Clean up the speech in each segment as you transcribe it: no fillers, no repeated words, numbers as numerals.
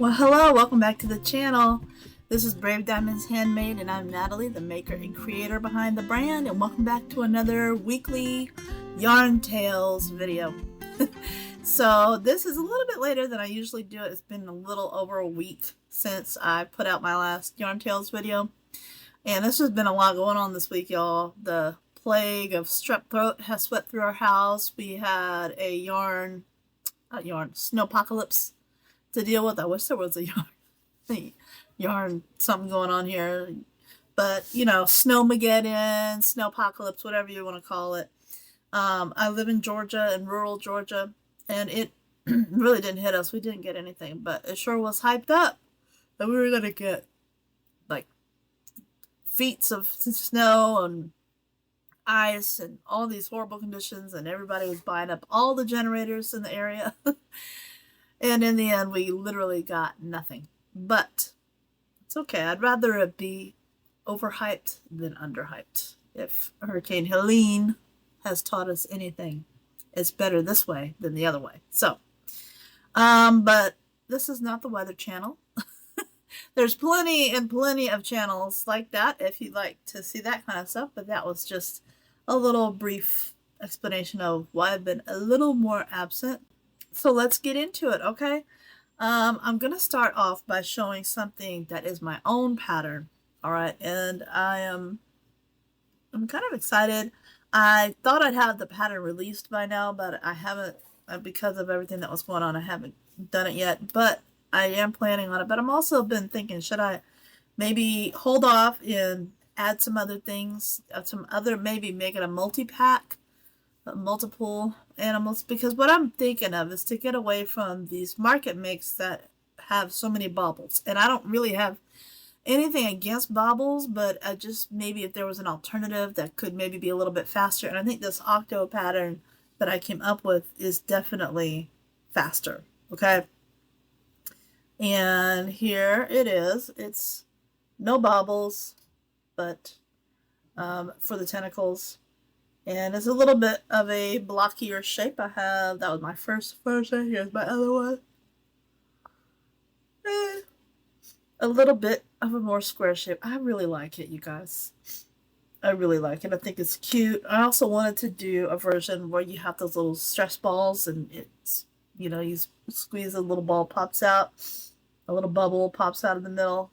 Well, hello, welcome back to the channel. This is Brave Diamonds Handmade, and I'm Natalie, the maker and creator behind the brand, and welcome back to another weekly yarn tales video. So this is a little bit later than I usually do it. It's been a little over a week since I put out my last yarn tales video, and this has been a lot going on this week, y'all. The plague of strep throat has swept through our house. We had a snowpocalypse to deal with. I wish there was a yarn something going on here, but you know, snow mageddon, snowpocalypse, whatever you want to call it. I live in Georgia, in rural Georgia, and it really didn't hit us. We didn't get anything, but it sure was hyped up that we were gonna get like feet of snow and ice and all these horrible conditions, and everybody was buying up all the generators in the area. And in the end, we literally got nothing. But it's okay. I'd rather it be overhyped than underhyped. If Hurricane Helene has taught us anything, it's better this way than the other way. So, but this is not the Weather Channel. There's plenty and plenty of channels like that if you'd like to see that kind of stuff. But that was just a little brief explanation of why I've been a little more absent. So let's get into it, okay? I'm going to start off by showing something that is my own pattern, all right? And I'm kind of excited. I thought I'd have the pattern released by now, but I haven't, because of everything that was going on, I haven't done it yet. But I am planning on it. But I'm also been thinking, should I maybe hold off and add some other things, maybe make it a multi-pack, multiple animals, because what I'm thinking of is to get away from these market makes that have so many baubles. And I don't really have anything against baubles, but I just, maybe if there was an alternative that could maybe be a little bit faster. And I think this octo pattern that I came up with is definitely faster, okay? And here it is. It's no baubles, but for the tentacles. And it's a little bit of a blockier shape. That was my first version. Here's my other one. A little bit of a more square shape. I really like it, you guys. I really like it. I think it's cute. I also wanted to do a version where you have those little stress balls, and it's, you know, you squeeze, a little ball pops out, a little bubble pops out of the middle.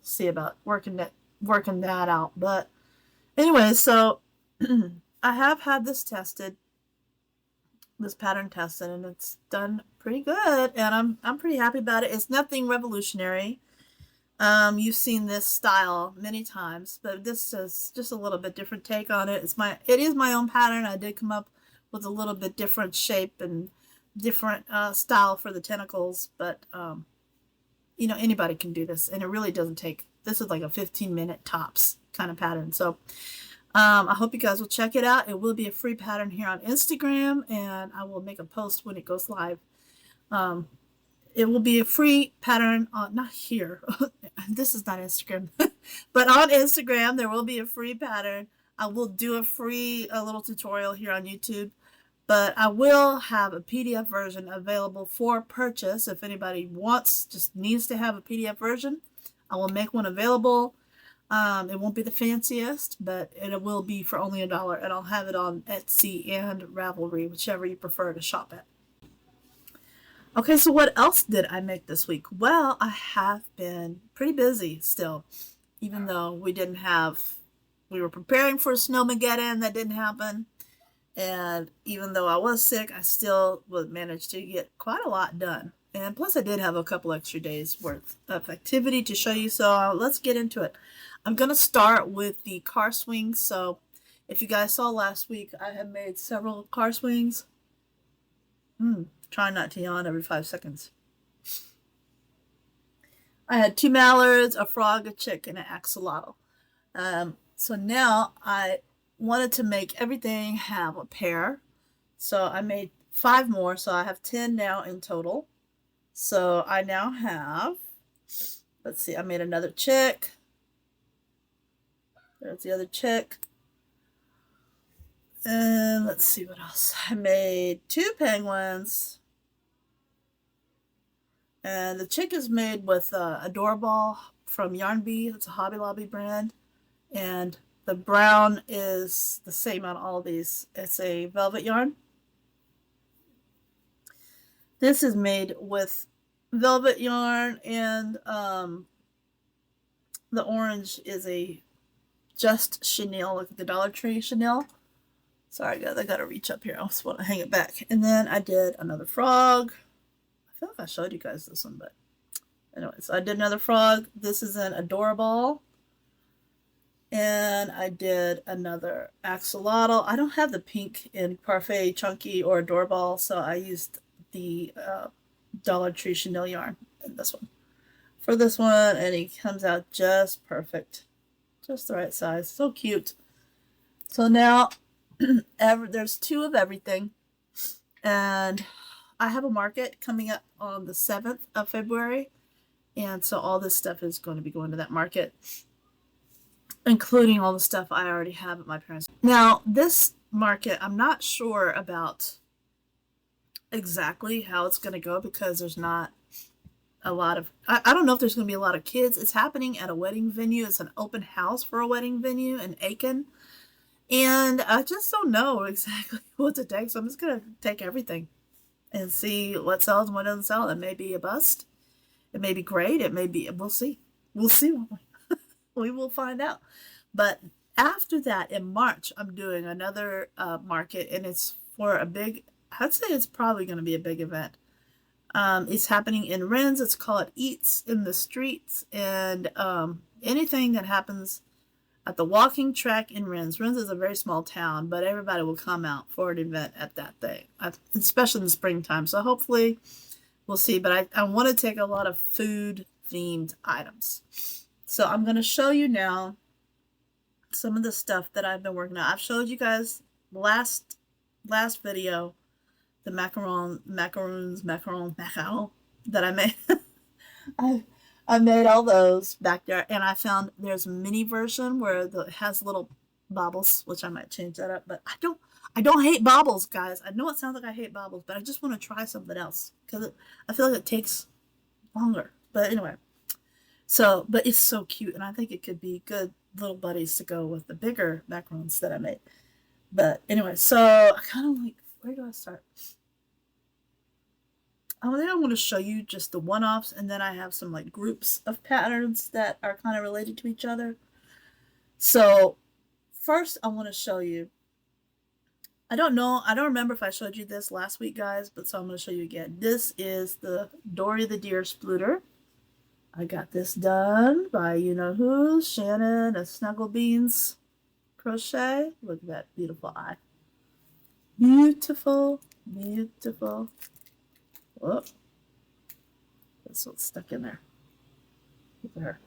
See about working that out. But anyway, so I have had this pattern tested, and it's done pretty good, and I'm pretty happy about it. It's nothing revolutionary. You've seen this style many times, but this is just a little bit different take on it. It is my own pattern. I did come up with a little bit different shape and different style for the tentacles, but you know, anybody can do this, and it really doesn't take. This is like a 15-minute tops kind of pattern. So I hope you guys will check it out. It will be a free pattern here on Instagram, and I will make a post when it goes live. It will be a free pattern on, not here. This is not Instagram, but on Instagram, there will be a free pattern. I will do a little tutorial here on YouTube, but I will have a PDF version available for purchase. If anybody just needs to have a PDF version, I will make one available. It won't be the fanciest, but it will be for only $1, and I'll have it on Etsy and Ravelry, whichever you prefer to shop at. Okay, so what else did I make this week? Well, I have been pretty busy still, even though we were preparing for Snowmageddon. That didn't happen. And even though I was sick, I still managed to get quite a lot done. And plus I did have a couple extra days worth of activity to show you, so let's get into it. I'm going to start with the car swings. So if you guys saw last week, I have made several car swings. Try not to yawn every 5 seconds. I had 2 mallards, a frog, a chick, and an axolotl. So now I wanted to make everything have a pair. So I made 5 more, so I have 10 now in total. So I now have, let's see, I made another chick. There's the other chick. And let's see what else. I made 2 penguins, And the chick is made with a door ball from Yarny. It's a Hobby Lobby brand. And the brown is the same on all these. It's a velvet yarn. This is made with velvet yarn, and the orange is a just chenille, like the Dollar Tree chenille. Sorry guys, I gotta reach up here. I just want to hang it back. And then I did another frog. I feel like I showed you guys this one, but anyway, so I did another frog. This is an adorable. And I did another axolotl. I don't have the pink in Parfait Chunky or Adorable, so I used the Dollar Tree chenille yarn in this one. For this one, and he comes out just perfect. Just the right size. So cute. So now, there's 2 of everything. And I have a market coming up on the 7th of February. And so all this stuff is going to be going to that market, including all the stuff I already have at my parents'. Now, this market, I'm not sure about exactly how it's going to go because there's not a lot of, I don't know if there's going to be a lot of kids. It's happening at a wedding venue. It's an open house for a wedding venue in Aiken. And I just don't know exactly what to take. So I'm just going to take everything and see what sells and what doesn't sell. It may be a bust. It may be great. It may be, we'll see. We'll see. We will find out. But after that, in March, I'm doing another market, and it's for a big, I'd say it's probably going to be a big event. It's happening in Rennes. It's called Eats in the Streets, and anything that happens at the walking track in Rennes. Rennes is a very small town, but everybody will come out for an event at that thing, especially in the springtime. So hopefully we'll see. But I want to take a lot of food-themed items. So I'm going to show you now some of the stuff that I've been working on. I've showed you guys last video the macaron that I made. I made all those back there, and I found there's a mini version where it has little bobbles, which I might change that up. But I don't hate bobbles, guys. I know it sounds like I hate bobbles, but I just want to try something else because I feel like it takes longer. But anyway. So, but it's so cute, and I think it could be good little buddies to go with the bigger macarons that I made. But anyway, so I kind of like, where do I start? I think I want to show you just the one-offs, and then I have some like groups of patterns that are kind of related to each other. So first I want to show you, I don't remember if I showed you this last week, guys, but so I'm going to show you again. This is the Dory the Deer Splooter. I got this done by you-know-who, Shannon of SnuggleBeansCrochet. Look at that beautiful eye. Beautiful, beautiful. Whoop. This one's stuck in there. Look at her.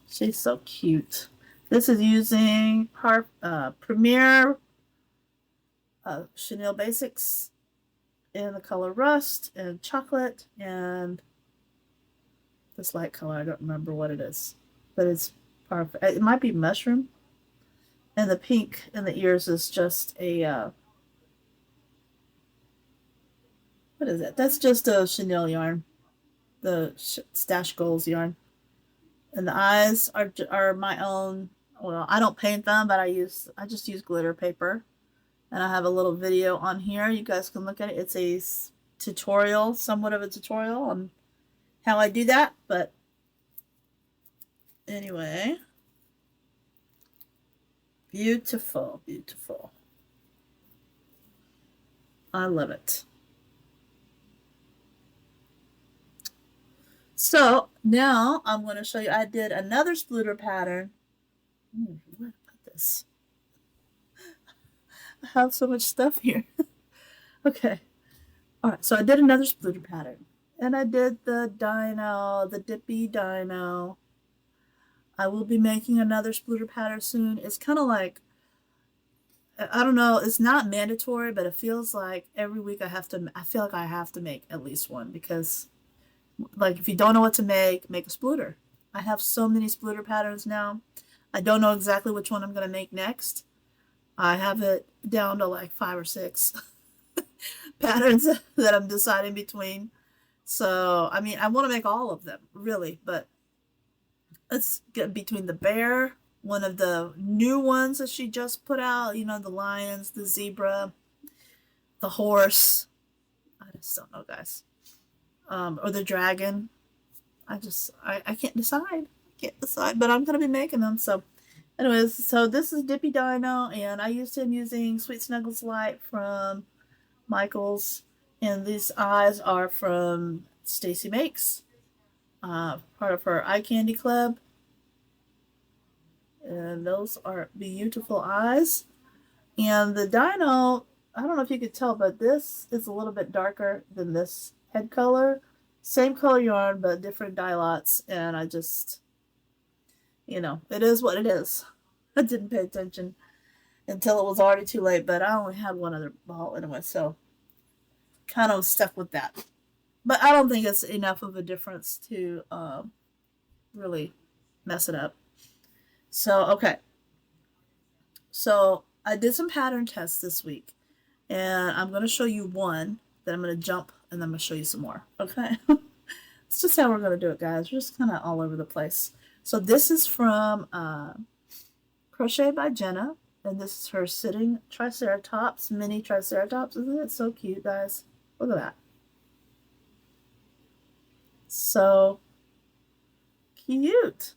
She's so cute. This is using Premier Chenille Basics in the color Rust and Chocolate and this light color. I don't remember what it is, but it's perfect. It might be Mushroom. And the pink in the ears is just a, what is that? That's just a chenille yarn. The Stash Goals yarn. And the eyes are my own. Well, I don't paint them, but I just use glitter paper. And I have a little video on here. You guys can look at it. It's a tutorial, somewhat of a tutorial on how I do that. But anyway, beautiful, beautiful. I love it. So now I'm going to show you, I did another splooter pattern. Where did I put this? I have so much stuff here. Okay. All right. So I did another splooter pattern. And I did the dino, the dippy dino. I will be making another splooter pattern soon. It's kind of like, I don't know, it's not mandatory, but it feels like every week I feel like I have to make at least one, because like if you don't know what to make a splooter. I have so many splooter patterns now. I don't know exactly which one I'm going to make next. I have it down to like 5 or 6 patterns that I'm deciding between. So, I mean, I want to make all of them, really, but let's get between the bear, one of the new ones that she just put out, you know, the lions, the zebra, the horse. I just don't know, guys. Or the dragon. I can't decide. I can't decide, but I'm going to be making them. So, anyways, so this is Dippy Dino, and I used him using Sweet Snuggles Light from Michaels, and these eyes are from Stacy Makes, part of her eye candy club, and those are beautiful eyes. And the dino, I don't know if you could tell, but this is a little bit darker than this head color. Same color yarn, but different dye lots, and I just, you know, it is what it is. I didn't pay attention until it was already too late, but I only had one other ball anyway, so kind of stuck with that. But I don't think it's enough of a difference to really mess it up. So, okay. So, I did some pattern tests this week, and I'm going to show you one, then I'm going to jump, and then I'm going to show you some more. Okay? It's just how we're going to do it, guys. We're just kind of all over the place. So, this is from Crochet by Jenna, and this is her sitting Triceratops, mini Triceratops. Isn't it so cute, guys? Look at that. So cute.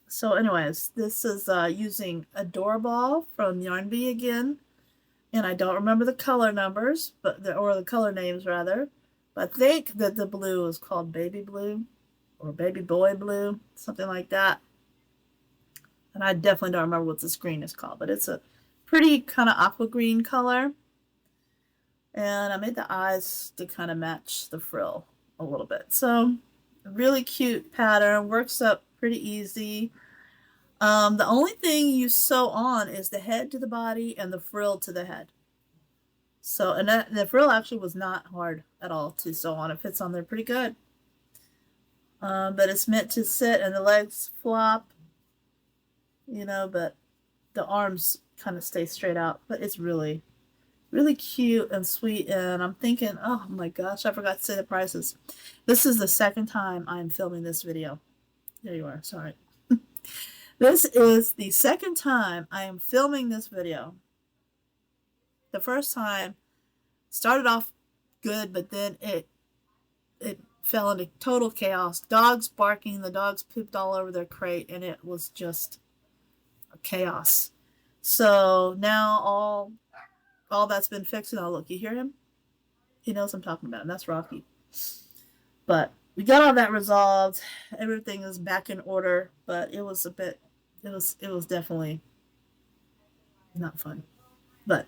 So anyways, this is using Adorable from Yarny again. And I don't remember the color numbers, or the color names rather. But I think that the blue is called Baby Blue or Baby Boy Blue, something like that. And I definitely don't remember what this green is called, but it's a pretty kind of aqua green color. And I made the eyes to kind of match the frill a little bit. So, really cute pattern. Works up pretty easy. The only thing you sew on is the head to the body and the frill to the head. So, and the frill actually was not hard at all to sew on. It fits on there pretty good. But it's meant to sit and the legs flop, you know, but the arms kind of stay straight out. But it's really cute and sweet, and I'm thinking, oh my gosh, I forgot to say the prices. This is the second time I'm filming this video. There you are, sorry. This is the second time I am filming this video. The first time started off good, but then it fell into total chaos. Dogs barking, the dogs pooped all over their crate, and it was just chaos. So now all that's been fixed, and look, you hear him? He knows I'm talking about, and that's Rocky. But we got all that resolved. Everything is back in order, but it was definitely not fun. But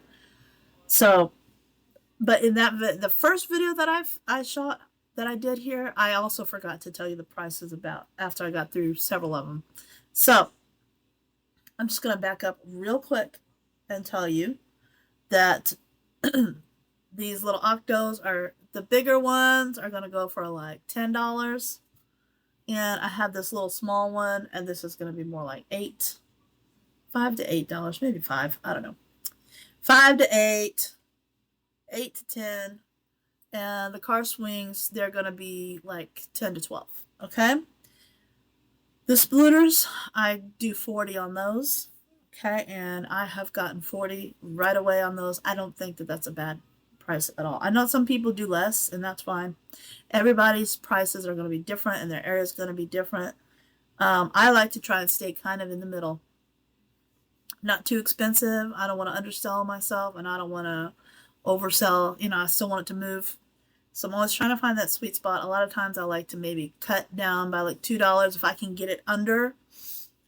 in the first video that I shot that I did here, I also forgot to tell you the prices about after I got through several of them. So I'm just gonna back up real quick and tell you that these little octos are the bigger ones are going to go for like $10, and I have this little small one, and this is going to be more like $5 to $8, maybe 5, I don't know, 5 to 8, 8 to 10, and the car swings, they're going to be like 10 to 12. Okay, the splitters, I do 40 on those. Okay, and I have gotten 40 right away on those. I don't think that that's a bad price at all. I know some people do less, and that's fine. Everybody's prices are going to be different, and their area is going to be different. I like to try and stay kind of in the middle. Not too expensive. I don't want to undersell myself, and I don't want to oversell. You know, I still want it to move. So I'm always trying to find that sweet spot. A lot of times I like to maybe cut down by like $2 if I can get it under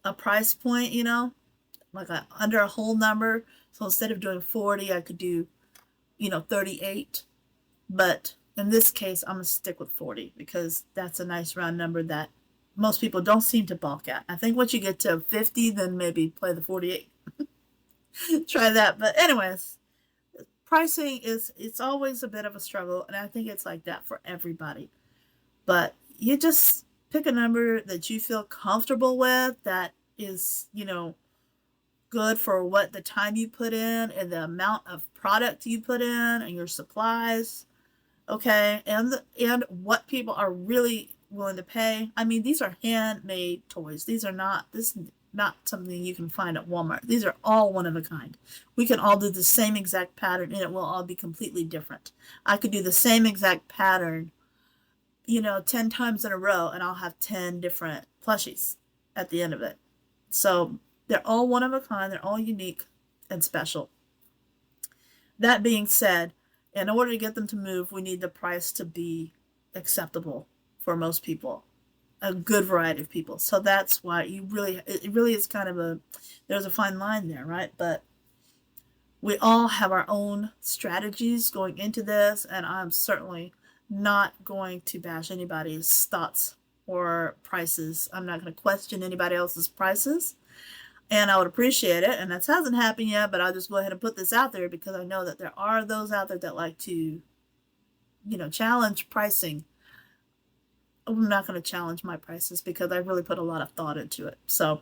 a price point, you know. Like under a whole number. So instead of doing 40, I could do, you know, 38. But in this case, I'm going to stick with 40 because that's a nice round number that most people don't seem to balk at. I think once you get to 50, then maybe play the 48. Try that. But anyways, pricing it's always a bit of a struggle, and I think it's like that for everybody. But you just pick a number that you feel comfortable with, that is, you know, good for what the time you put in and the amount of product you put in and your supplies. Okay, and what people are really willing to pay. I mean, these are handmade toys. These are not this is not something you can find at Walmart. These are all one of a kind. We can all do the same exact pattern and it will all be completely different. I could do the same exact pattern, 10 times in a row and I'll have 10 different plushies at the end of it. So they're all one of a kind, they're all unique and special. That being said, in order to get them to move, we need the price to be acceptable for most people, a good variety of people. So that's why it really is kind of there's a fine line there, right? But we all have our own strategies going into this, and I'm certainly not going to bash anybody's thoughts or prices. I'm not going to question anybody else's prices. And I would appreciate it. And that hasn't happened yet, but I'll just go ahead and put this out there because I know that there are those out there that like to, challenge pricing. I'm not going to challenge my prices because I really put a lot of thought into it. So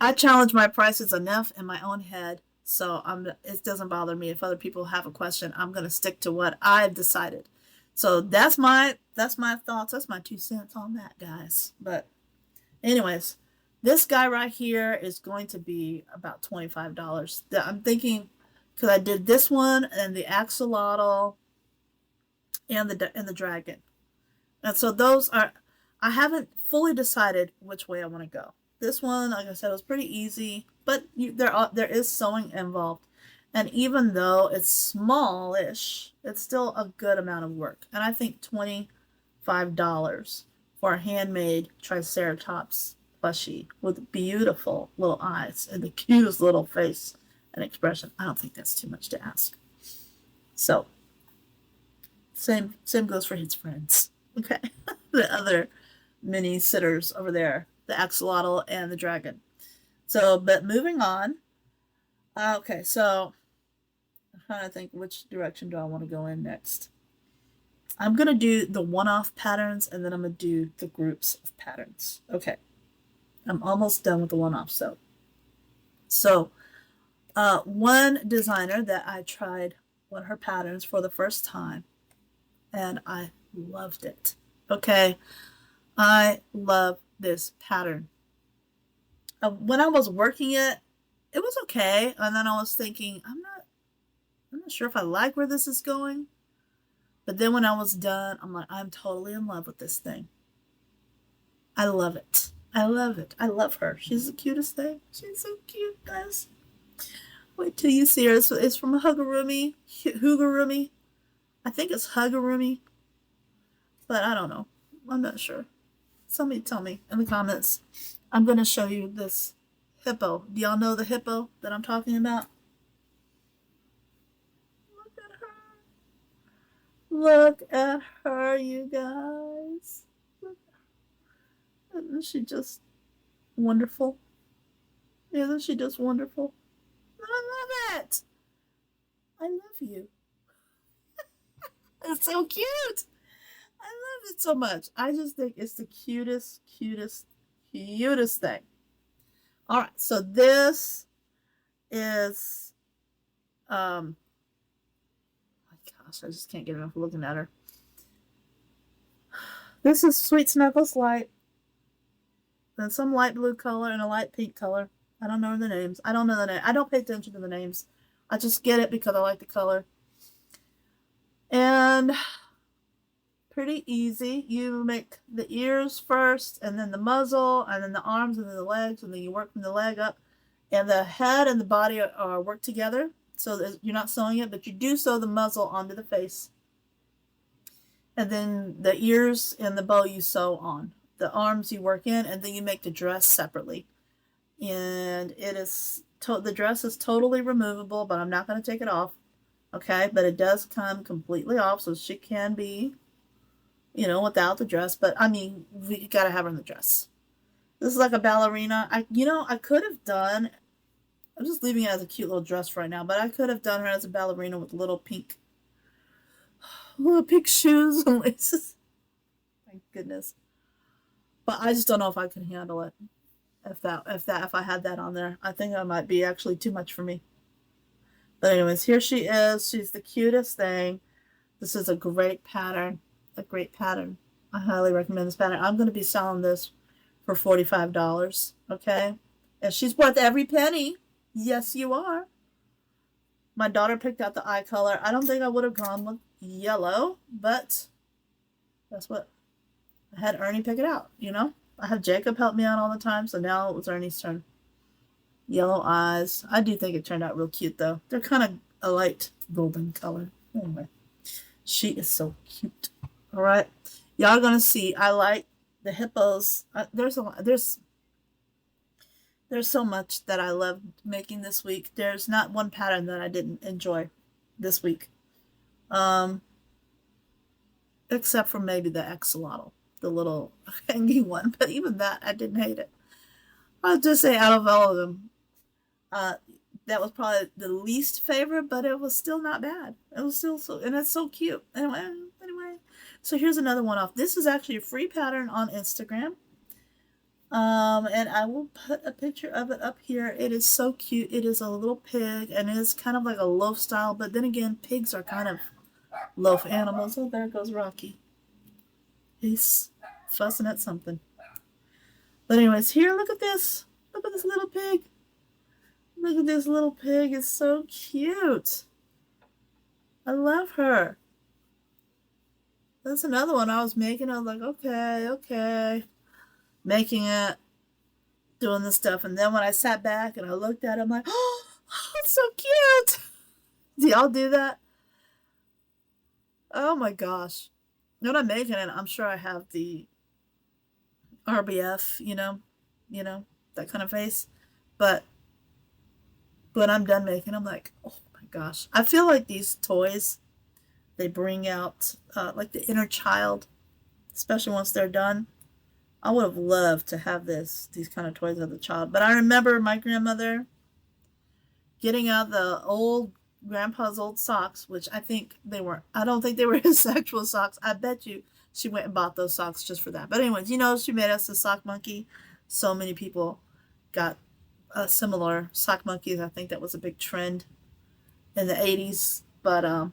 I challenge my prices enough in my own head. So it doesn't bother me if other people have a question. I'm going to stick to what I've decided. So that's my thoughts. That's my 2 cents on that, guys. But anyways, this guy right here is going to be about $25. I'm thinking because I did this one and the axolotl and the dragon. And so those are, I haven't fully decided which way I want to go. This one, like I said, was pretty easy, but there is sewing involved. And even though it's smallish, it's still a good amount of work. And I think $25 for a handmade Triceratops plushie with beautiful little eyes and the cutest little face and expression. I don't think that's too much to ask. So, same goes for his friends. Okay, the other mini sitters over there, the axolotl and the dragon. So, but moving on. Okay, so I'm trying to think which direction do I want to go in next. I'm going to do the one-off patterns and then I'm going to do the groups of patterns. Okay, I'm almost done with the one-off. So one designer that I tried one of her patterns for the first time and I loved it. Okay, I love this pattern. When I was working it was okay, and then I was thinking, I'm not sure if I like where this is going. But then when I was done, I'm like, I'm totally in love with this thing. I love it. I love it. I love her. She's the cutest thing. She's so cute, guys. Wait till you see her. It's from Hugurumi. Hugurumi. I think it's Hugurumi. But I don't know. I'm not sure. Somebody tell me in the comments. I'm going to show you this hippo. Do y'all know the hippo that I'm talking about? Look at her. Look at her, you guys. Isn't she just wonderful? Isn't she just wonderful? I love it. I love you. It's so cute. I love it so much. I just think it's the cutest thing. All right, so this is, my gosh, I just can't get enough looking at her. This is Sweet Snuggles Light. And some light blue color and a light pink color. I don't know the names. I don't know the name. I don't pay attention to the names. I just get it because I like the color. And pretty easy. You make the ears first, and then the muzzle, and then the arms, and then the legs, and then you work from the leg up. And the head and the body are work together. So you're not sewing it, but you do sew the muzzle onto the face. And then the ears and the bow you sew on. The arms you work in, and then you make the dress separately. And it is the dress is totally removable, but I'm not going to take it off. Okay, but it does come completely off, so she can be, without the dress. But I mean, we got to have her in the dress. This is like a ballerina. I could have done. I'm just leaving it as a cute little dress right now, but I could have done her as a ballerina with little pink shoes and laces. Thank goodness. But I just don't know if I can handle it. If I had that on there. I think that might be actually too much for me. But anyways, here she is. She's the cutest thing. This is a great pattern. A great pattern. I highly recommend this pattern. I'm going to be selling this for $45. Okay? And she's worth every penny. Yes, you are. My daughter picked out the eye color. I don't think I would have gone with yellow, but that's what I had Ernie pick it out, you know? I had Jacob help me out all the time, so now it was Ernie's turn. Yellow eyes. I do think it turned out real cute, though. They're kind of a light golden color. Anyway, she is so cute. All right. Y'all going to see. I like the hippos. There's so much that I love making this week. There's not one pattern that I didn't enjoy this week. Except for maybe the axolotl, the little hanging one. But even that, I didn't hate it. I'll just say out of all of them, that was probably the least favorite, but it was still not bad. It was still so, and it's so cute. Anyway, so here's another one off. This is actually a free pattern on Instagram. And I will put a picture of it up here. It is so cute. It is a little pig, and it is kind of like a loaf style, but then again, pigs are kind of loaf animals. Oh, there goes Rocky. He's fussing at something. But anyways, here, look at this. Look at this little pig. Look at this little pig. It's so cute. I love her. That's another one I was making. I was like, okay. Making it, doing this stuff. And then when I sat back and I looked at it, I'm like, oh, it's so cute. Do y'all do that? Oh my gosh. When I'm making it, I'm sure I have the RBF, you know, that kind of face. But when I'm done making, I'm like, oh my gosh. I feel like these toys, they bring out like the inner child, especially once they're done. I would have loved to have these kind of toys as a child. But I remember my grandmother getting out the grandpa's old socks, which I don't think they were his actual socks. I bet you she went and bought those socks just for that. But anyways, she made us a sock monkey. So many people got similar sock monkeys. I think that was a big trend in the 80s. But I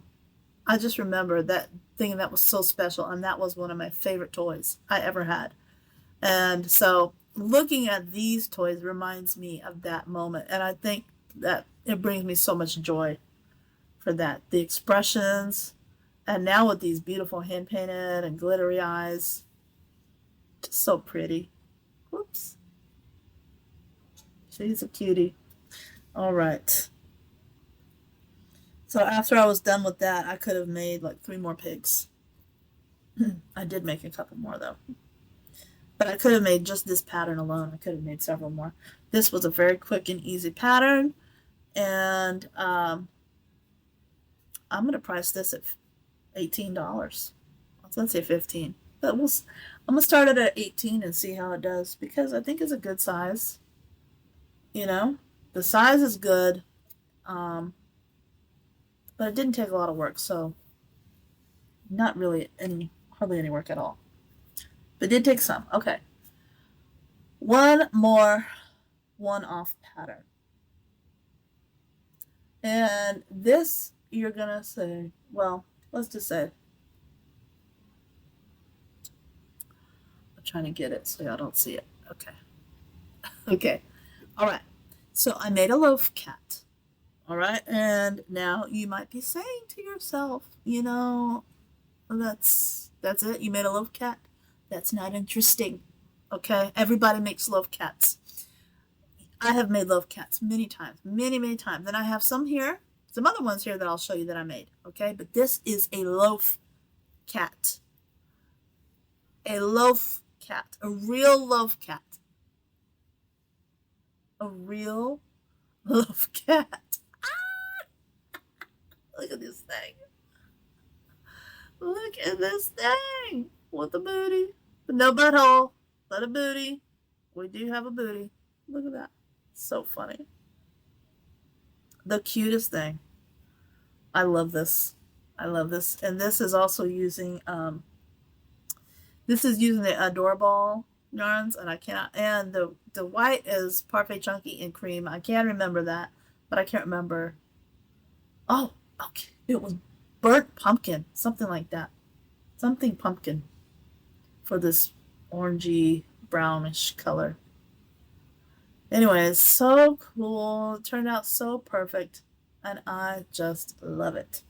just remember that thing that was so special. And that was one of my favorite toys I ever had. And so looking at these toys reminds me of that moment. And I think that it brings me so much joy for that. The expressions. And now with these beautiful hand painted and glittery eyes. Just so pretty. Whoops. She's a cutie. All right. So after I was done with that, I could have made like 3 more pigs. I did make a couple more though. But I could have made just this pattern alone. I could have made several more. This was a very quick and easy pattern. And I'm going to price this at $18. Let's say 15. But I'm going to start it at 18 and see how it does. Because I think it's a good size. The size is good. But it didn't take a lot of work. So not really hardly any work at all. But it did take some. Okay. One more one-off pattern. And this, you're going to say, well, let's just say, I'm trying to get it so y'all don't see it. Okay. Okay. All right. So I made a loaf cat. All right. And now you might be saying to yourself, that's it. You made a loaf cat. That's not interesting. Okay? Everybody makes loaf cats. I have made loaf cats many times. Many, many times. And I have some other ones here that I'll show you that I made. Okay? But this is a loaf cat. A loaf cat. A real loaf cat. A real loaf cat. Ah! Look at this thing. Look at this thing. With the booty. But no butthole. But a booty. We do have a booty. Look at that. So funny. The cutest thing. I love this. I love this. And this is also using the Adore Ball yarns, and I cannot. And the white is Parfait Chunky and Cream. I can remember that, but I can't remember. Oh, okay. It was burnt pumpkin, something like that. Something pumpkin for this orangey brownish color. Anyways, so cool. It turned out so perfect, and I just love it.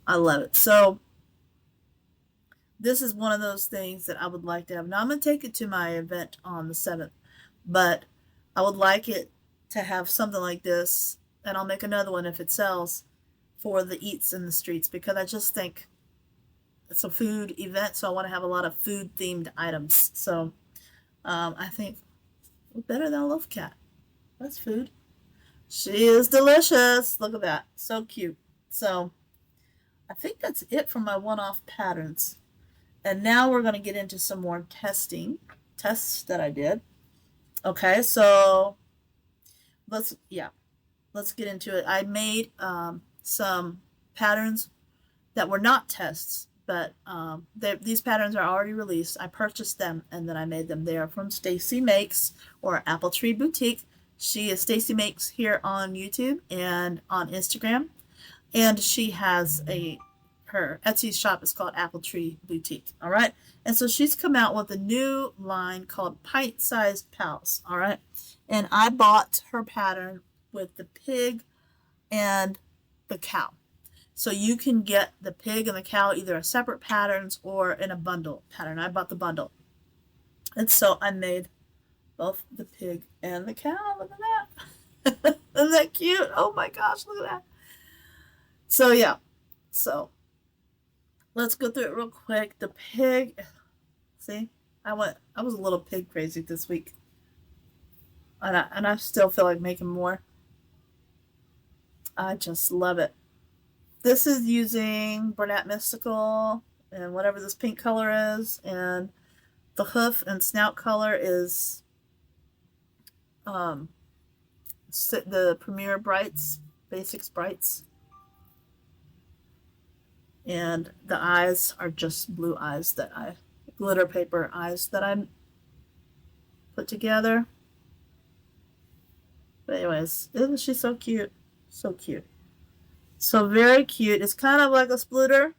I love it. So this is one of those things that I would like to have. Now I'm going to take it to my event on the 7th, but I would like it to have something like this, and I'll make another one if it sells for the eats in the streets, because I just think it's a food event, so I want to have a lot of food themed items. So I think better than a loaf cat. That's food. She is delicious. Look at that. So cute. So I think that's it for my one-off patterns. And now we're going to get into some more tests that I did. Okay, so let's get into it. I made some patterns that were not tests, but these patterns are already released. I purchased them and then I made them. They are from Stacy Makes, or Appletree Boutique. She is Stacy Makes here on YouTube and on Instagram, and she has her Etsy shop is called Appletree Boutique. All right, and so she's come out with a new line called Pint-Sized Pals. All right, and I bought her pattern with the pig and the cow. So you can get the pig and the cow either as separate patterns or in a bundle pattern. I bought the bundle. And so I made both the pig and the cow. Look at that. Isn't that cute? Oh my gosh, look at that. So yeah. So let's go through it real quick. The pig, see, I was a little pig crazy this week. And I still feel like making more. I just love it. This is using Bernat Mystical and whatever this pink color is, and the hoof and snout color is the Premier Brights, Basics Brights. And the eyes are just blue eyes glitter paper eyes that I put together. But anyways, isn't she so cute? So cute. So very cute. It's kind of like a splitter.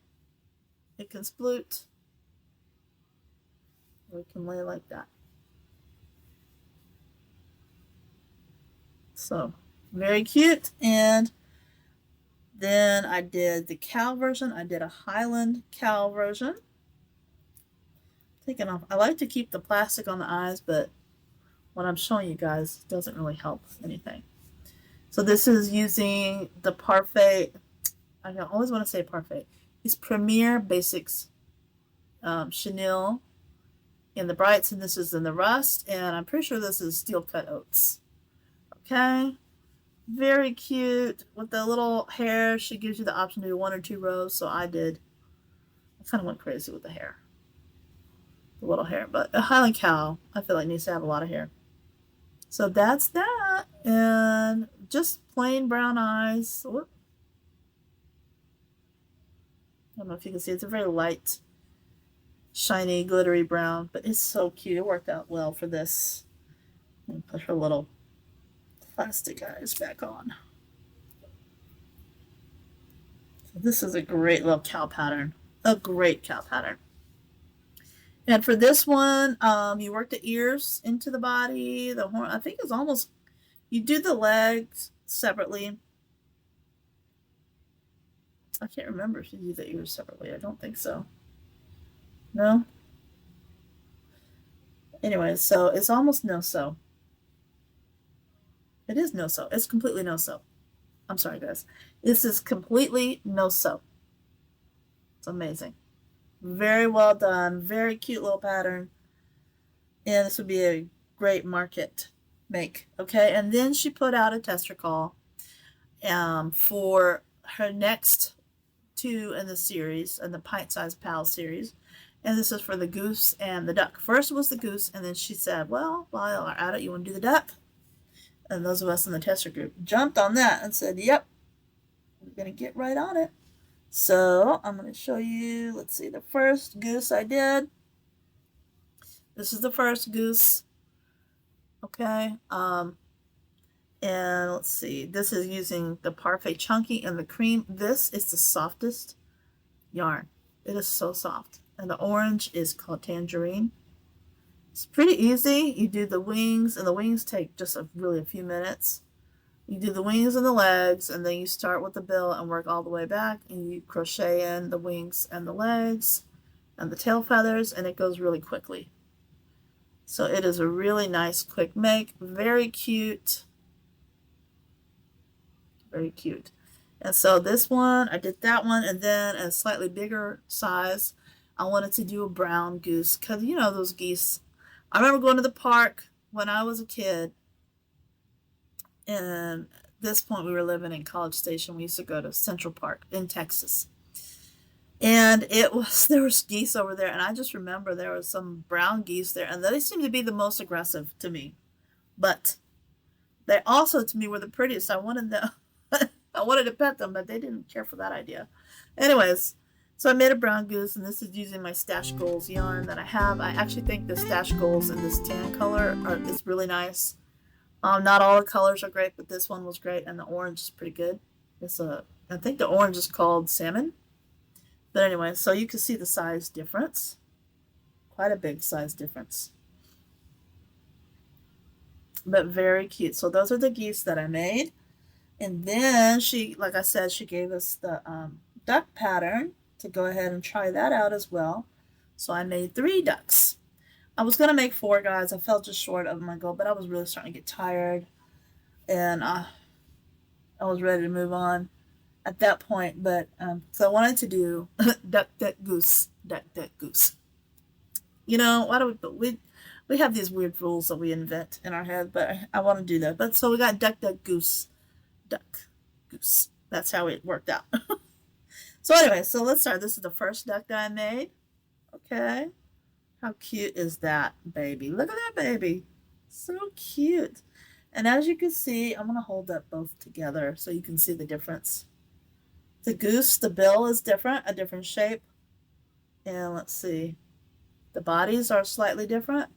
It can sploot. Or it can lay like that. So very cute. And then I did the cow version. I did a Highland cow version. Taking off. I like to keep the plastic on the eyes, but what I'm showing you guys doesn't really help anything. So this is using the Parfait. I always want to say Parfait. It's Premier Basics chenille in the brights, and this is in the rust, and I'm pretty sure this is steel cut oats. Okay, very cute with the little hair. She gives you the option to do 1 or 2 rows, so I kind of went crazy with the hair, the little hair. But a Highland cow, I feel like needs to have a lot of hair. So that's that, and just plain brown eyes. Whoop. I don't know if you can see, it's a very light, shiny, glittery brown, but it's so cute. It worked out well for this. And put her little plastic eyes back on. So this is a great little cow pattern. A great cow pattern. And for this one, you work the ears into the body, the horn. I think it's almost, you do the legs separately. I can't remember if you do the ears separately. I don't think so. No? Anyway, so it's almost no-sew. It is no-sew. It's completely no-sew. I'm sorry, guys. This is completely no-sew. It's amazing. Very well done. Very cute little pattern. And this would be a great market make. Okay, and then she put out a tester call for her next 2 in the series, in the Pint-Sized Pal series. And this is for the goose and the duck. First was the goose, and then she said, well, while we're at it, you want to do the duck? And those of us in the tester group jumped on that and said, yep, we're going to get right on it. So I'm going to show you, let's see, the first goose I did This is the first goose. Okay. And let's see. This is using the Parfait Chunky and the cream. This is the softest yarn. It is so soft. And the orange is called tangerine. It's pretty easy. You do the wings, and the wings take just really a few minutes. You do the wings and the legs, and then you start with the bill and work all the way back, and you crochet in the wings and the legs and the tail feathers, and it goes really quickly. So it is a really nice quick make. Very cute. Very cute. And so this one, I did that one, and then a slightly bigger size, I wanted to do a brown goose, because you know those geese. I remember going to the park when I was a kid, and at this point we were living in College Station. We used to go to Central Park in Texas. And there was geese over there, and I just remember there was some brown geese there, and they seemed to be the most aggressive to me. But they also to me were the prettiest. I wanted them I wanted to pet them, but they didn't care for that idea. Anyways, so I made a brown goose, and this is using my Stash Goals yarn that I have. I actually think the Stash Goals in this tan color is really nice. Not all the colors are great, but this one was great, and the orange is pretty good. I think the orange is called salmon. But anyway, so you can see the size difference. Quite a big size difference. But very cute. So those are the geese that I made. And then like I said, she gave us the duck pattern to go ahead and try that out as well. So I made 3 ducks. I was going to make 4, guys. I fell just short of my goal, but I was really starting to get tired. And I was ready to move on at that point. But so I wanted to do duck, duck, goose, duck, duck, goose. You know, why do we have these weird rules that we invent in our head, but I want to do that. But so we got duck, duck, goose, duck, goose. That's how it worked out. So anyway, so let's start. This is the first duck that I made. Okay. How cute is that baby? Look at that baby. So cute. And as you can see, I'm going to hold up both together so you can see the difference. The goose, the bill is different, a different shape. And let's see. The bodies are slightly different.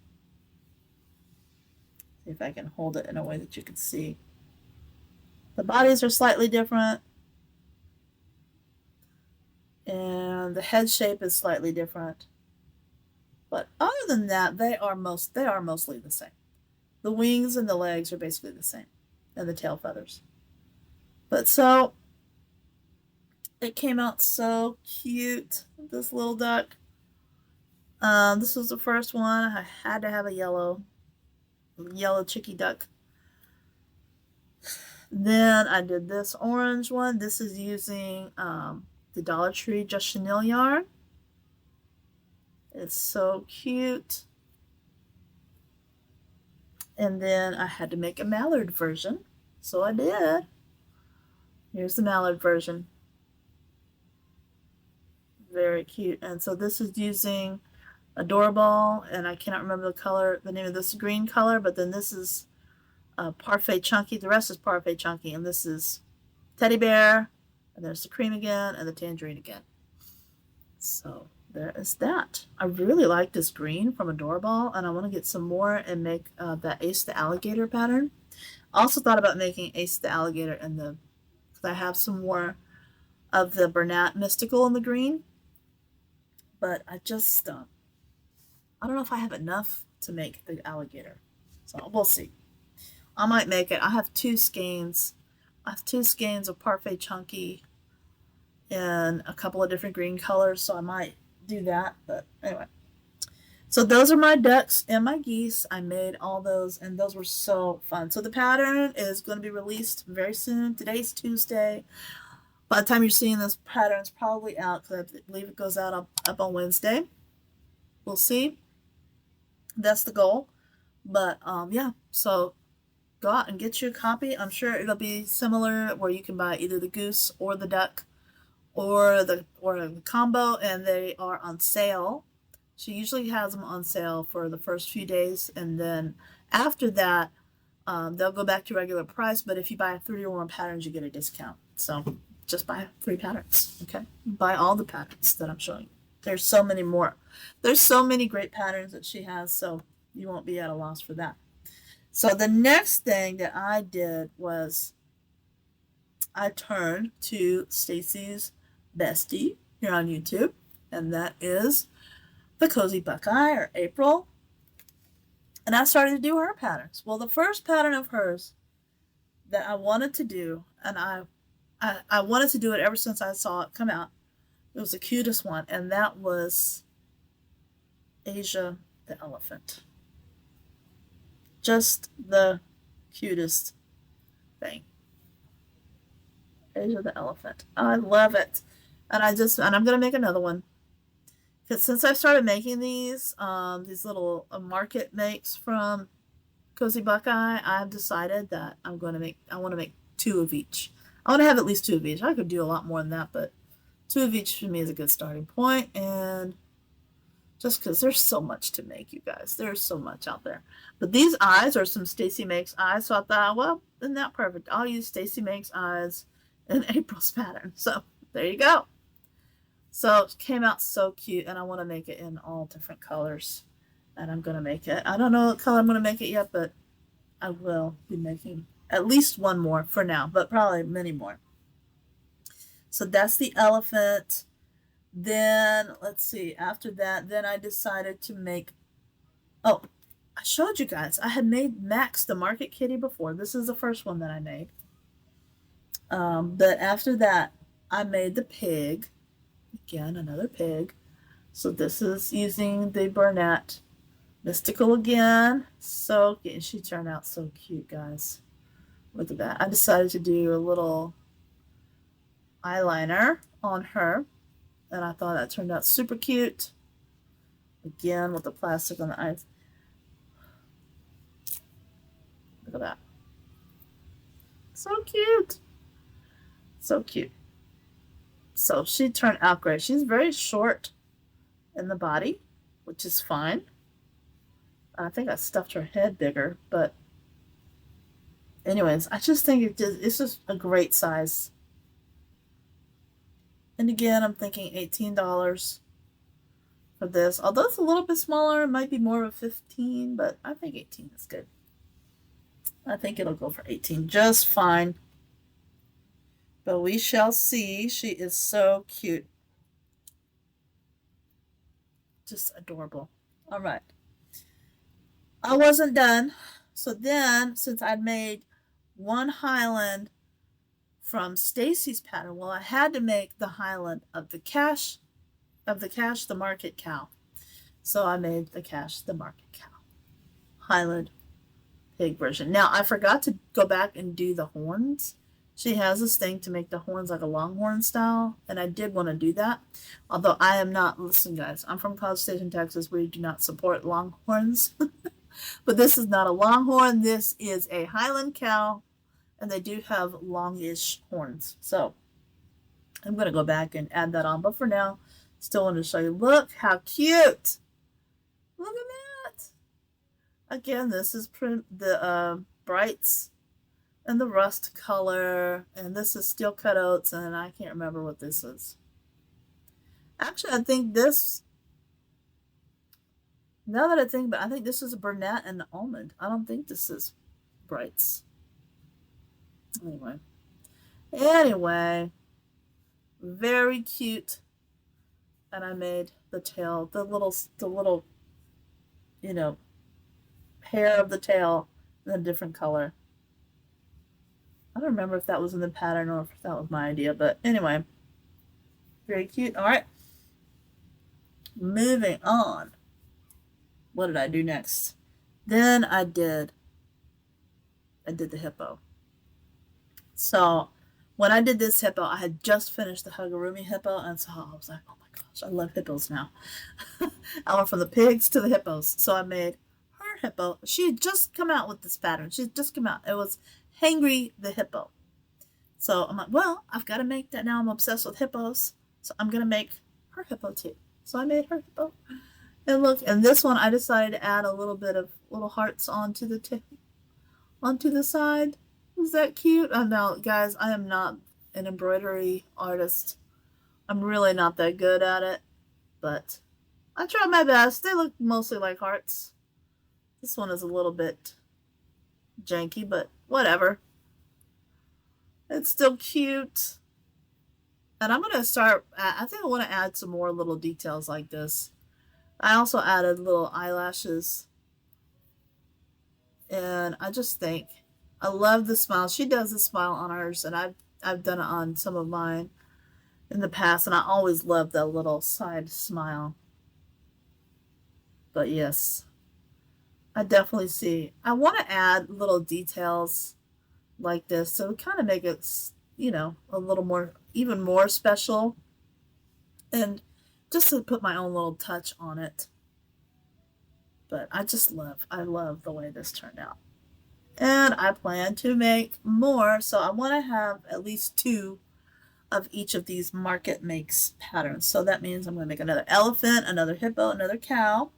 See if I can hold it in a way that you can see. The bodies are slightly different. And the head shape is slightly different. But other than that, they are mostly the same. The wings and the legs are basically the same. And the tail feathers. But so it came out so cute, this little duck. This was the first one. I had to have a yellow chicky duck. Then I did this orange one. This is using the Dollar Tree Just Chenille yarn. It's so cute. And then I had to make a mallard version. So I did. Here's the mallard version. Very cute. And so this is using Adorable, and I cannot remember the name of this green color, but then this is Parfait Chunky. The rest is Parfait Chunky, and this is Teddy Bear, and there's the cream again, and the tangerine again. So there is that. I really like this green from Adorable, and I want to get some more and make that Ace the Alligator pattern. I also thought about making Ace the Alligator because I have some more of the Bernat Mystical in the green, but I just I don't know if I have enough to make the alligator. So we'll see. I might make it. I have 2 skeins. I have 2 skeins of Parfait Chunky in a couple of different green colors, so I might do that. But anyway. So those are my ducks and my geese. I made all those, and those were so fun. So the pattern is going to be released very soon. Today's Tuesday. By the time you're seeing this, pattern's probably out, because I believe it goes out up on Wednesday. We'll see. That's the goal. But yeah, so go out and get you a copy. I'm sure it'll be similar where you can buy either the goose or the duck or the combo, and they are on sale. She usually has them on sale for the first few days, and then after that they'll go back to regular price. But if you buy 3 or more patterns, you get a discount. So just buy 3 patterns. Okay, buy all the patterns that I'm showing you. There's so many more. There's so many great patterns that she has, so you won't be at a loss for that. So the next thing that I did was I turned to Stacy's bestie here on YouTube, and that is the Cozy Buckeye, or April. And I started to do her patterns. Well, the first pattern of hers that I wanted to do, and I wanted to do it ever since I saw it come out. It was the cutest one, and that was Asia the elephant. Just the cutest thing. Asia the elephant. I love it. And I'm gonna make another one. Because since I started making these little market makes from Cozy Buckeye, I've decided that I want to make two of each. I want to have at least two of each. I could do a lot more than that, but two of each for me is a good starting point. And just because there's so much to make, you guys. There's so much out there. But these eyes are some Stacy Makes eyes, so I thought, well, isn't that perfect? I'll use Stacy Makes eyes in April's pattern. So there you go. So it came out so cute, and I want to make it in all different colors. And I'm going to make it. I don't know what color I'm going to make it yet, but I will be making at least one more for now, but probably many more. So that's the elephant. Then, let's see, after that, then I decided to make, oh, I showed you guys. I had made Max the Market Kitty before. This is the first one that I made. But after that, I made the pig. Again, another pig. So this is using the Bernat Mystical again. So, she turned out so cute, guys. Look at that. I decided to do a little eyeliner on her. And I thought that turned out super cute. Again, with the plastic on the eyes. Look at that. So cute. So cute. So she turned out great. She's very short in the body, which is fine. I think I stuffed her head bigger, but anyways, I just think it's just a great size. And again, I'm thinking $18 for this. Although it's a little bit smaller, it might be more of a 15, but I think 18 is good. I think it'll go for 18 just fine. But we shall see. She is so cute. Just adorable. All right. I wasn't done. So then, since I'd made one Highland from Stacy's pattern, well, I had to make the Highland of the the market cow. So I made the Cash the market cow Highland pig version. Now, I forgot to go back and do the horns. She has this thing to make the horns like a longhorn style, and I did want to do that. Although I am not, listen guys, I'm from College Station, Texas. We do not support longhorns. But this is not a longhorn. This is a Highland cow, and they do have longish horns. So I'm going to go back and add that on. But for now, still want to show you. Look how cute. Look at that. Again, this is the Brights and the rust color, and this is steel cut oats, and I can't remember what this is. Actually, I think this, now that I think about it, I think this is a Bernat and almond. I don't think this is Brights. Anyway, very cute. And I made the tail, the little, hair of the tail in a different color. I don't remember if that was in the pattern or if that was my idea, but anyway, very cute. All right, moving on. What did I do next? Then I did the hippo. So when I did this hippo, I had just finished the Hugurumi hippo, and so I was like, oh my gosh, I love hippos now. I went from the pigs to the hippos. So I made her hippo. She had just come out with this pattern. She had just come out. It was Hangry the hippo. So I'm like, well, I've got to make that now. I'm obsessed with hippos. So I'm going to make her hippo too. So I made her hippo. And look, and this one I decided to add a little bit of little hearts onto the side. Is that cute? I know, guys, I am not an embroidery artist. I'm really not that good at it. but I tried my best. They look mostly like hearts. This one is a little bit janky, but whatever. It's still cute. And I'm going to start, I think I want to add some more little details like this. I also added little eyelashes. And I just think, I love the smile. She does the smile on hers, and I've done it on some of mine in the past, and I always love that little side smile. But yes, I definitely see. I want to add little details like this to kind of make it, a little more, even more special, and just to put my own little touch on it. But I love the way this turned out. And I plan to make more, so I want to have at least 2 of each of these market makes patterns. So that means I'm going to make another elephant, another hippo, another cow.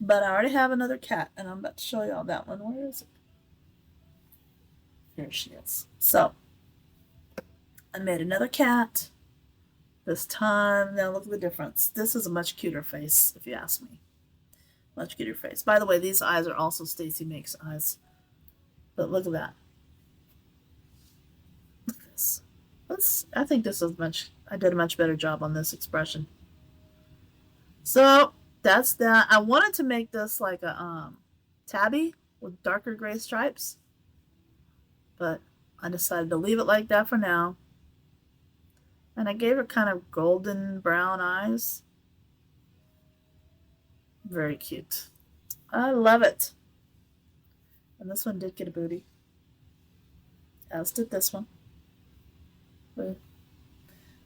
But I already have another cat, and I'm about to show y'all that one. Where is it? Here she is. So I made another cat this time. Now look at the difference. This is a much cuter face, if you ask me. Much cuter face. By the way, these eyes are also Stacy Makes eyes. But look at that. Look at this. I think this is I did a much better job on this expression. So that's that. I wanted to make this like a tabby with darker gray stripes, but I decided to leave it like that for now. And I gave her kind of golden brown eyes. Very cute. I love it. And this one did get a booty, as did this one.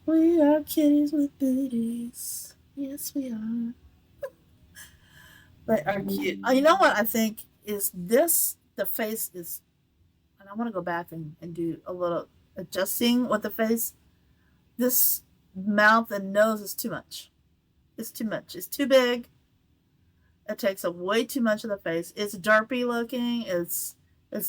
We are kitties with booties. Yes, we are. They are cute. You know what I think is this? The face is, and I want to go back and do a little adjusting with the face. This mouth and nose is too much. It's too much. It's too big. It takes up way too much of the face. It's derpy looking. It's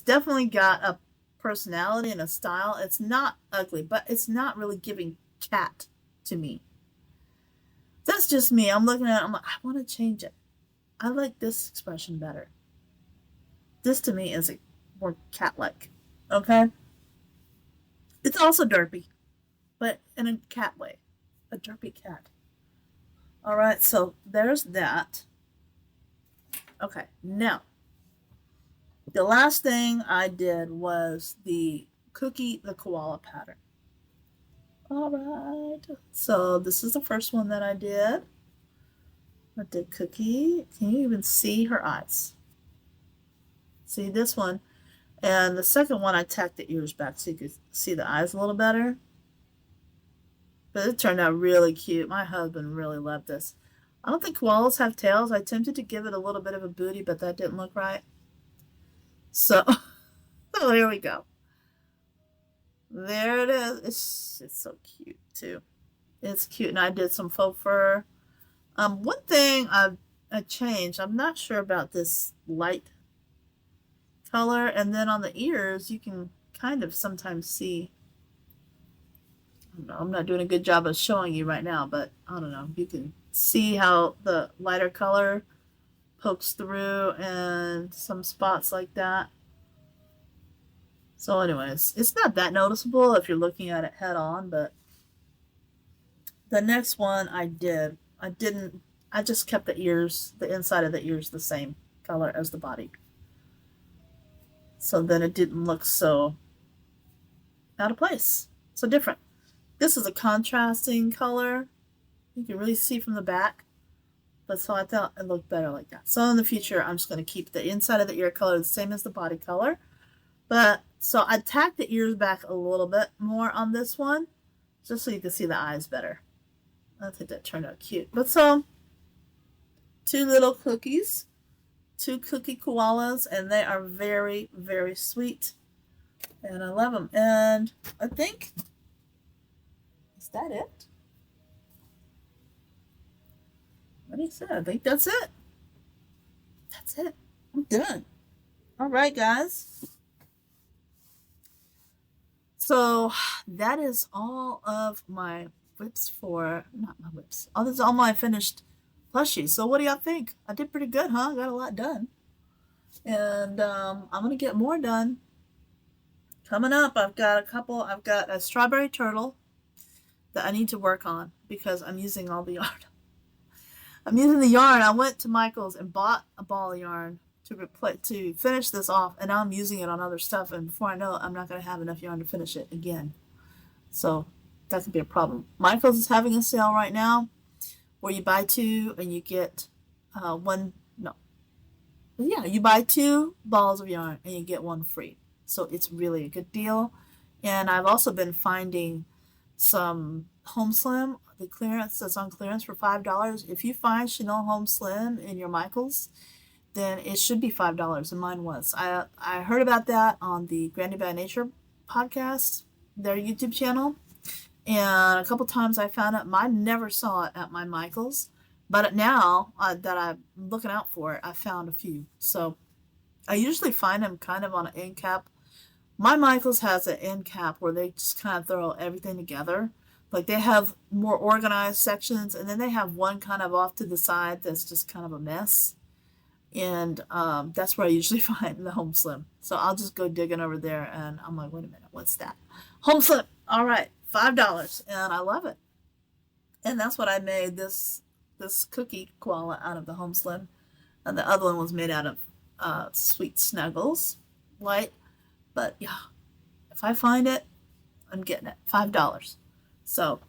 definitely got a personality and a style. It's not ugly, but it's not really giving cat to me. That's just me. I'm looking at it. I'm like, I want to change it. I like this expression better. This to me is more cat-like. Okay? It's also derpy, but in a cat way. A derpy cat. Alright, so there's that. Okay, now, the last thing I did was the koala pattern. Alright, so this is the first one that I did. I did Cookie. Can you even see her eyes? See this one? And the second one I tacked the ears back so you could see the eyes a little better. But it turned out really cute. My husband really loved this. I don't think koalas have tails. I attempted to give it a little bit of a booty, but that didn't look right. So, oh, here we go. There it is. It's so cute, too. It's cute. And I did some faux fur. One thing I changed, I'm not sure about this light color. And then on the ears, you can kind of sometimes see. I don't know, I'm not doing a good job of showing you right now, but I don't know. You can see how the lighter color pokes through and some spots like that. So anyways, it's not that noticeable if you're looking at it head on, but the next one I just kept the ears, the inside of the ears the same color as the body. So then it didn't look so out of place, so different. This is a contrasting color. You can really see from the back. But so I thought it looked better like that. So in the future, I'm just going to keep the inside of the ear color the same as the body color. But so I tacked the ears back a little bit more on this one, just so you can see the eyes better. I think that turned out cute. But so, 2 little cookies, 2 cookie koalas, and they are very, very sweet. And I love them. And I think, is that it? What do you say? I think that's it. That's it. I'm done. All right, guys. So that is all of my whips for, not my whips. Oh, this is all my finished plushies. So what do y'all think? I did pretty good, huh? Got a lot done. And I'm going to get more done. Coming up, I've got a strawberry turtle that I need to work on because I'm using all the yarn. I'm using the yarn. I went to Michael's and bought a ball of yarn to finish this off, and now I'm using it on other stuff, and before I know it, I'm not going to have enough yarn to finish it again. So that could be a problem. Michael's is having a sale right now where you buy two and you get one, no. Yeah, you buy 2 balls of yarn and you get 1 free. So it's really a good deal. And I've also been finding some Home Slim, the clearance that's on clearance for $5. If you find Chanel Home Slim in your Michaels, then it should be $5, and mine was. I heard about that on the Granny by Nature podcast, their YouTube channel, and a couple times I found it. I never saw it at my Michaels, but now that I'm looking out for it, I found a few. So I usually find them kind of on an end cap. My Michaels has an end cap where they just kind of throw everything together. Like they have more organized sections, and then they have one kind of off to the side that's just kind of a mess. And that's where I usually find the Home Slim. So I'll just go digging over there, and I'm like, wait a minute, what's that? Home Slim. All right, $5, and I love it. And that's what I made this cookie koala out of the Home Slim, and the other one was made out of Sweet Snuggles light. But yeah, if I find it, I'm getting it. $5. So,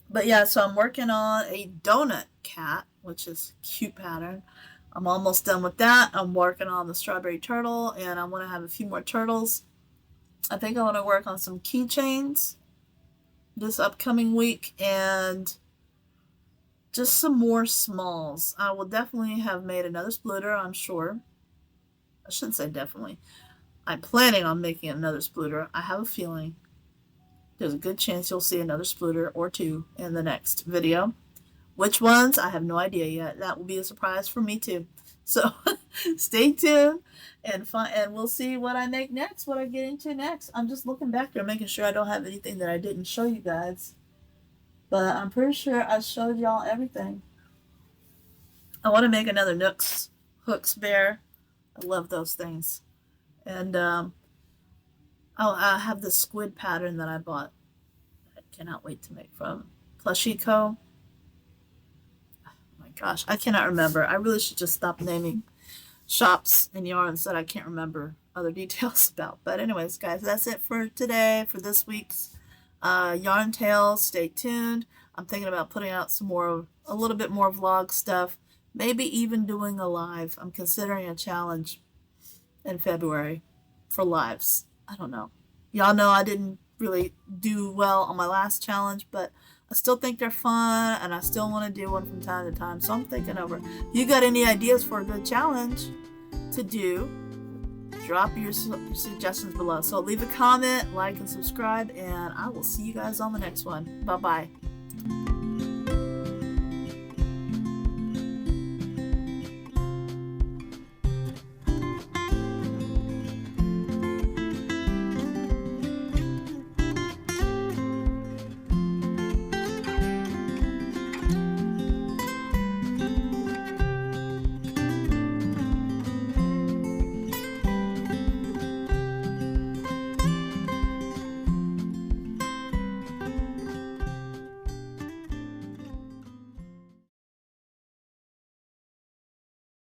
but yeah, so I'm working on a donut cat, which is a cute pattern. I'm almost done with that. I'm working on the strawberry turtle, and I want to have a few more turtles. I think I want to work on some keychains this upcoming week, and just some more smalls. I will definitely have made another splitter, I'm sure. I shouldn't say definitely. I'm planning on making another splitter. I have a feeling there's a good chance you'll see another splitter or 2 in the next video. Which ones? I have no idea yet. That will be a surprise for me too. So stay tuned and we'll see what I make next, what I get into next. I'm just looking back there, making sure I don't have anything that I didn't show you guys. But I'm pretty sure I showed y'all everything. I want to make another Nooks Hooks Bear. I love those things. And I have the squid pattern that I bought. I cannot wait to make from Plushie Co. Oh my gosh, I cannot remember. I really should just stop naming shops and yarns that I can't remember other details about. But anyways, guys, that's it for today, for this week's Yarn Tales. Stay tuned. I'm thinking about putting out a little bit more vlog stuff. Maybe even doing a live. I'm considering a challenge in February for lives. I don't know. Y'all know I didn't really do well on my last challenge, but I still think they're fun, and I still want to do one from time to time. So I'm thinking over. If you got any ideas for a good challenge to do, drop your suggestions below. So leave a comment, like, and subscribe, and I will see you guys on the next one. Bye-bye.